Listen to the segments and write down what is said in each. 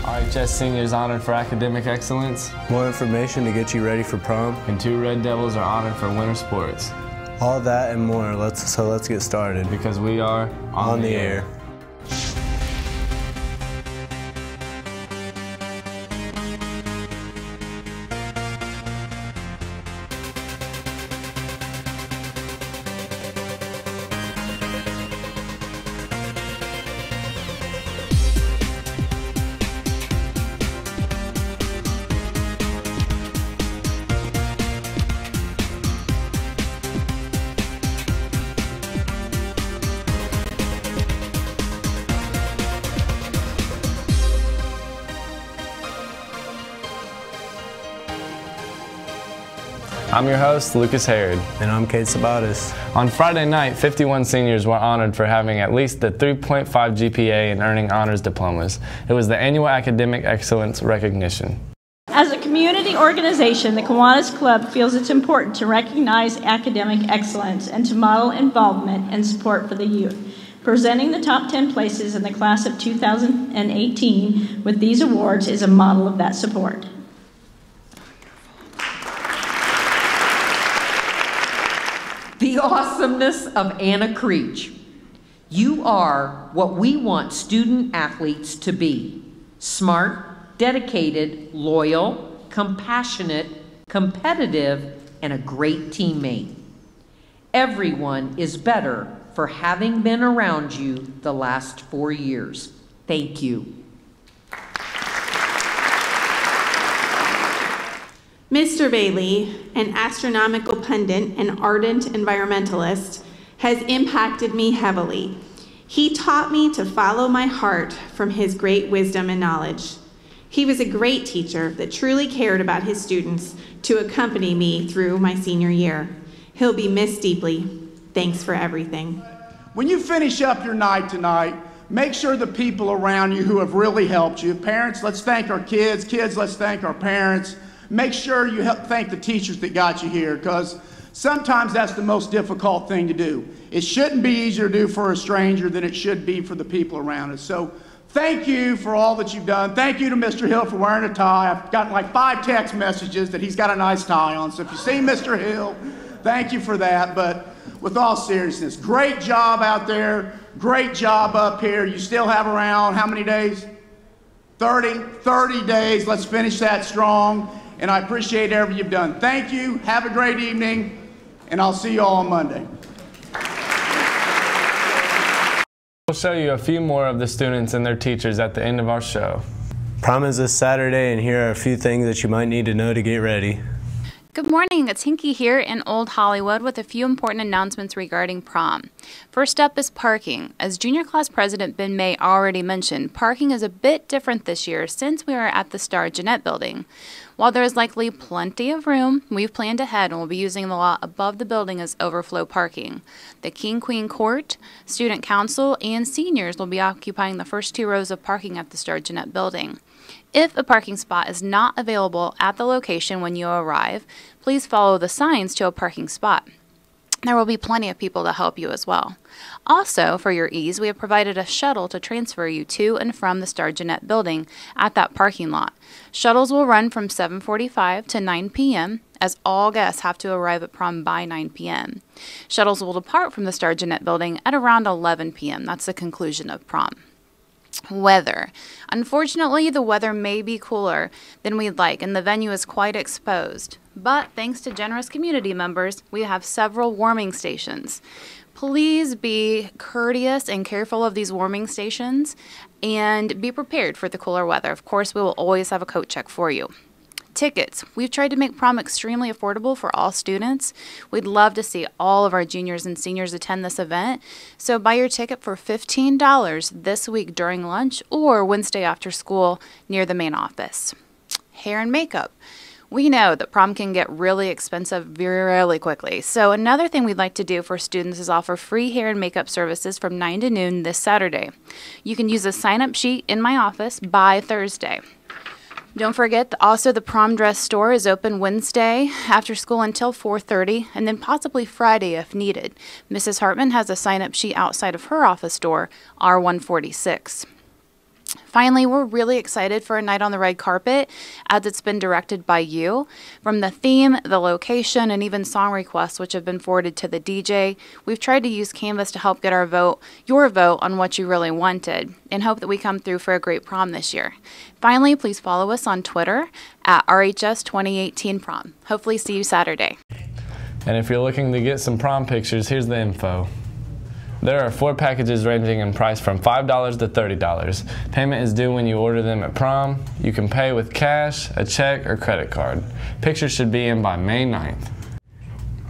RHS seniors honored for academic excellence. More information to get you ready for prom. And 2 Red Devils are honored for winter sports. All that and more. Let's get started. Because we are on the air. I'm your host, Lucas Harrod. And I'm Kate Sabatis. On Friday night, 51 seniors were honored for having at least the 3.5 GPA and earning honors diplomas. It was the annual Academic Excellence Recognition. As a community organization, the Kiwanis Club feels it's important to recognize academic excellence and to model involvement and support for the youth. Presenting the top 10 places in the class of 2018 with these awards is a model of that support. The awesomeness of Anna Creech. You are what we want student athletes to be. Smart, dedicated, loyal, compassionate, competitive, and a great teammate. Everyone is better for having been around you the last 4 years. Thank you. Mr. Bailey, an astronomical pundit and ardent environmentalist, has impacted me heavily. He taught me to follow my heart from his great wisdom and knowledge. He was a great teacher that truly cared about his students to accompany me through my senior year. He'll be missed deeply. Thanks for everything. When you finish up your night tonight, make sure the people around you who have really helped you, parents, let's thank our kids, let's thank our parents. Make sure you thank the teachers that got you here, because sometimes that's the most difficult thing to do. It shouldn't be easier to do for a stranger than it should be for the people around us. So thank you for all that you've done. Thank you to Mr. Hill for wearing a tie. I've gotten like 5 text messages that he's got a nice tie on. So if you see Mr. Hill, thank you for that. But with all seriousness, great job out there. Great job up here. You still have around how many days? 30 days. Let's finish that strong. And I appreciate everything you've done. Thank you. Have a great evening. And I'll see you all on Monday. We'll show you a few more of the students and their teachers at the end of our show. Prom is this Saturday, and here are a few things that you might need to know to get ready. Good morning, it's Hinky here in Old Hollywood with a few important announcements regarding prom. First up is parking. As Junior Class President Ben May already mentioned, parking is a bit different this year since we are at the Star Jeanette building. While there is likely plenty of room, we've planned ahead and will be using the lot above the building as overflow parking. The King Queen Court, Student Council, and seniors will be occupying the first 2 rows of parking at the Star Jeanette building. If a parking spot is not available at the location when you arrive, please follow the signs to a parking spot. There will be plenty of people to help you as well. Also, for your ease, we have provided a shuttle to transfer you to and from the Star Jeanette building at that parking lot. Shuttles will run from 7:45 to 9 p.m., as all guests have to arrive at prom by 9 p.m. Shuttles will depart from the Star Jeanette building at around 11 p.m. That's the conclusion of prom. Weather. Unfortunately, the weather may be cooler than we'd like, and the venue is quite exposed. But thanks to generous community members, we have several warming stations. Please be courteous and careful of these warming stations and be prepared for the cooler weather. Of course, we will always have a coat check for you. Tickets. We've tried to make prom extremely affordable for all students. We'd love to see all of our juniors and seniors attend this event, so buy your ticket for $15 this week during lunch or Wednesday after school near the main office. Hair and makeup. We know that prom can get really expensive really quickly, so another thing we'd like to do for students is offer free hair and makeup services from 9 to noon this Saturday. You can use a sign-up sheet in my office by Thursday. Don't forget, also the prom dress store is open Wednesday after school until 4:30, and then possibly Friday if needed. Mrs. Hartman has a sign-up sheet outside of her office door, R146. Finally, we're really excited for a night on the red carpet, as it's been directed by you. From the theme, the location, and even song requests, which have been forwarded to the DJ, we've tried to use Canvas to help get your vote on what you really wanted, and hope that we come through for a great prom this year. Finally, please follow us on Twitter at RHS 2018 Prom. Hopefully see you Saturday. And if you're looking to get some prom pictures, here's the info. There are 4 packages ranging in price from $5 to $30. Payment is due when you order them at Prom. You can pay with cash, a check, or credit card. Pictures should be in by May 9th.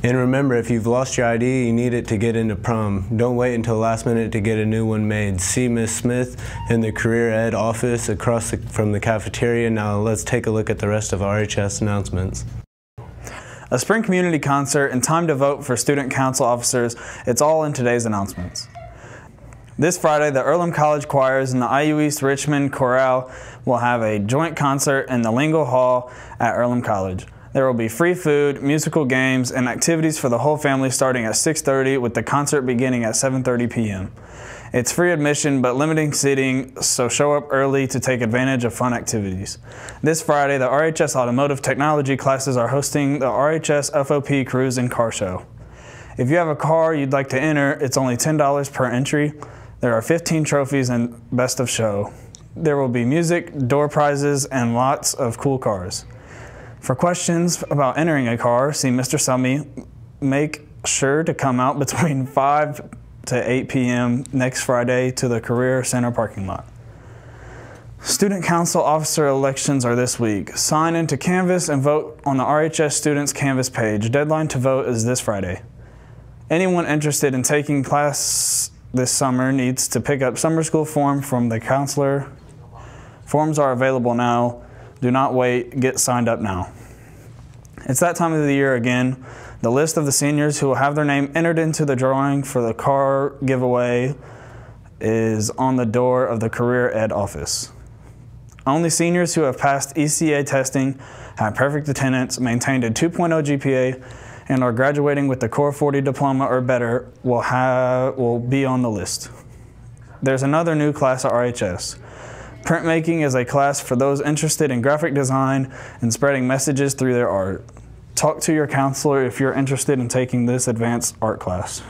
And remember, if you've lost your ID, you need it to get into prom. Don't wait until the last minute to get a new one made. See Miss Smith in the Career Ed office across from the cafeteria. Now let's take a look at the rest of RHS announcements. A spring community concert and time to vote for student council officers. It's all in today's announcements. This Friday, the Earlham College Choirs and the IU East Richmond Chorale will have a joint concert in the Lingle Hall at Earlham College. There will be free food, musical games, and activities for the whole family starting at 6:30 with the concert beginning at 7:30 p.m. It's free admission but limiting seating, so show up early to take advantage of fun activities. This Friday, the RHS Automotive Technology classes are hosting the RHS FOP Cruise and Car Show. If you have a car you'd like to enter, it's only $10 per entry. There are 15 trophies and best of show. There will be music, door prizes, and lots of cool cars. For questions about entering a car, see Mr. Summy. Make sure to come out between 5 to 8 p.m. next Friday to the Career Center parking lot. Student Council Officer elections are this week. Sign into Canvas and vote on the RHS Students Canvas page. Deadline to vote is this Friday. Anyone interested in taking class this summer needs to pick up summer school form from the counselor. Forms are available now. Do not wait. Get signed up now. It's that time of the year again. The list of the seniors who will have their name entered into the drawing for the car giveaway is on the door of the Career Ed office. Only seniors who have passed ECA testing, have perfect attendance, maintained a 2.0 GPA, and are graduating with the Core 40 diploma or better will be on the list. There's another new class at RHS. Printmaking is a class for those interested in graphic design and spreading messages through their art. Talk to your counselor if you're interested in taking this advanced art class.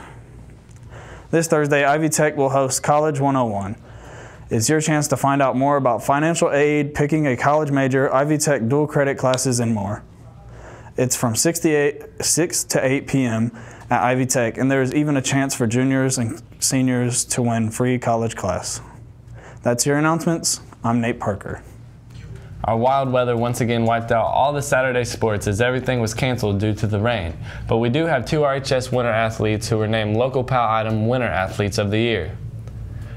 This Thursday, Ivy Tech will host College 101. It's your chance to find out more about financial aid, picking a college major, Ivy Tech dual credit classes, and more. It's from 6 to 8 p.m. at Ivy Tech, and there is even a chance for juniors and seniors to win free college class. That's your announcements. I'm Nate Parker. Our wild weather once again wiped out all the Saturday sports as everything was canceled due to the rain. But we do have 2 RHS winter athletes who were named Local PAL Item Winter Athletes of the Year.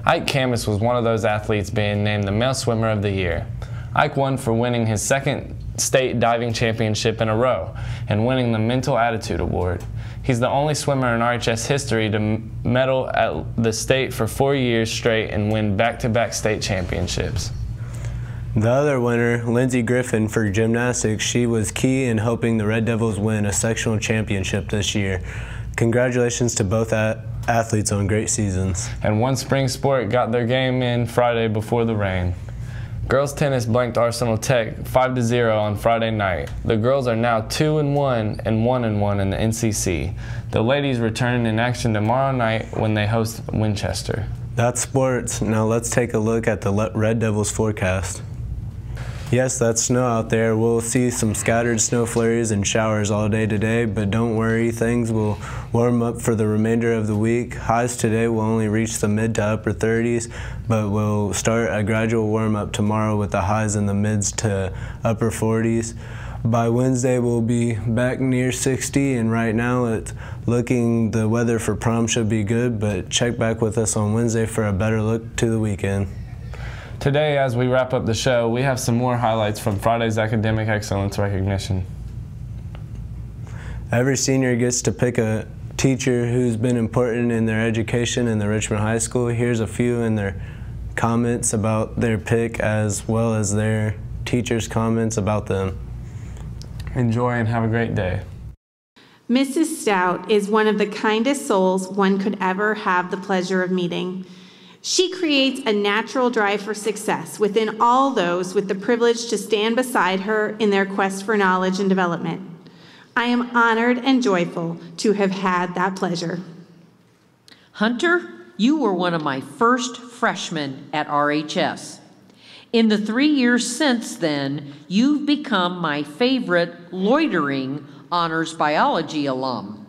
Ike Camus was one of those athletes being named the Male Swimmer of the Year. Ike won for winning his 2nd state diving championship in a row and winning the Mental Attitude Award. He's the only swimmer in RHS history to medal at the state for 4 years straight and win back-to-back state championships. The other winner, Lindsey Griffin for gymnastics, she was key in helping the Red Devils win a sectional championship this year. Congratulations to both athletes on great seasons. And one spring sport got their game in Friday before the rain. Girls tennis blanked Arsenal Tech 5-0 on Friday night. The girls are now 2-1 and 1-1 in the NCC. The ladies return in action tomorrow night when they host Winchester. That's sports. Now let's take a look at the Red Devils forecast. Yes, that's snow out there. We'll see some scattered snow flurries and showers all day today, but don't worry, things will warm up for the remainder of the week. Highs today will only reach the mid to upper 30s, but we'll start a gradual warm up tomorrow with the highs in the mids to upper 40s. By Wednesday, we'll be back near 60, and right now it's looking, the weather for prom should be good, but check back with us on Wednesday for a better look to the weekend. Today, as we wrap up the show, we have some more highlights from Friday's Academic Excellence Recognition. Every senior gets to pick a teacher who's been important in their education in the Richmond High School. Here's a few in their comments about their pick as well as their teachers' comments about them. Enjoy and have a great day. Mrs. Stout is one of the kindest souls one could ever have the pleasure of meeting. She creates a natural drive for success within all those with the privilege to stand beside her in their quest for knowledge and development. I am honored and joyful to have had that pleasure. Hunter, you were one of my first freshmen at RHS. In the 3 years since then, you've become my favorite loitering honors biology alum.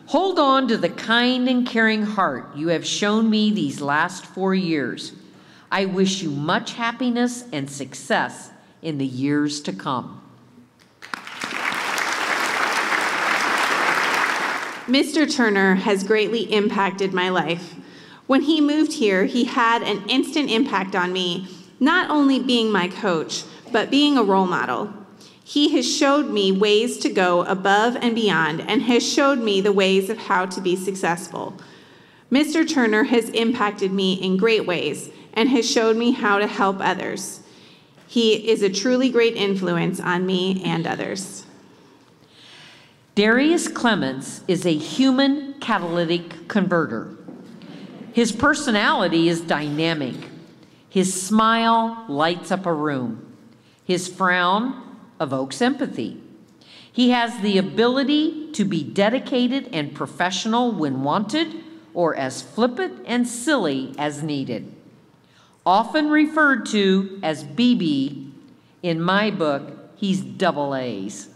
Hold on to the kind and caring heart you have shown me these last 4 years. I wish you much happiness and success in the years to come. Mr. Turner has greatly impacted my life. When he moved here, he had an instant impact on me, not only being my coach, but being a role model. He has showed me ways to go above and beyond and has showed me the ways of how to be successful. Mr. Turner has impacted me in great ways and has showed me how to help others. He is a truly great influence on me and others. Darius Clements is a human catalytic converter. His personality is dynamic. His smile lights up a room. His frown evokes empathy. He has the ability to be dedicated and professional when wanted, or as flippant and silly as needed. Often referred to as BB, in my book, he's double A's.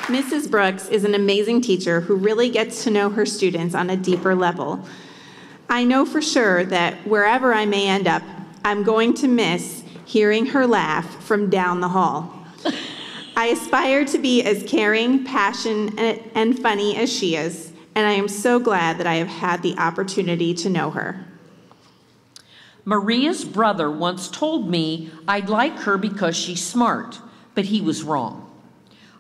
Mrs. Brooks is an amazing teacher who really gets to know her students on a deeper level. I know for sure that wherever I may end up, I'm going to miss hearing her laugh from down the hall. I aspire to be as caring, passionate, and funny as she is, and I am so glad that I have had the opportunity to know her. Maria's brother once told me I'd like her because she's smart, but he was wrong.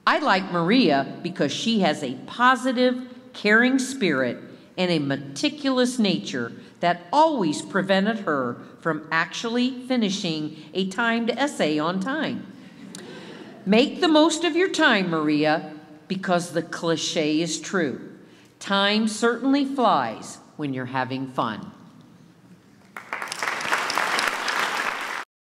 I like Maria because she has a positive, caring spirit and a meticulous nature that always prevented her from actually finishing a timed essay on time. Make the most of your time, Maria, because the cliche is true. Time certainly flies when you're having fun.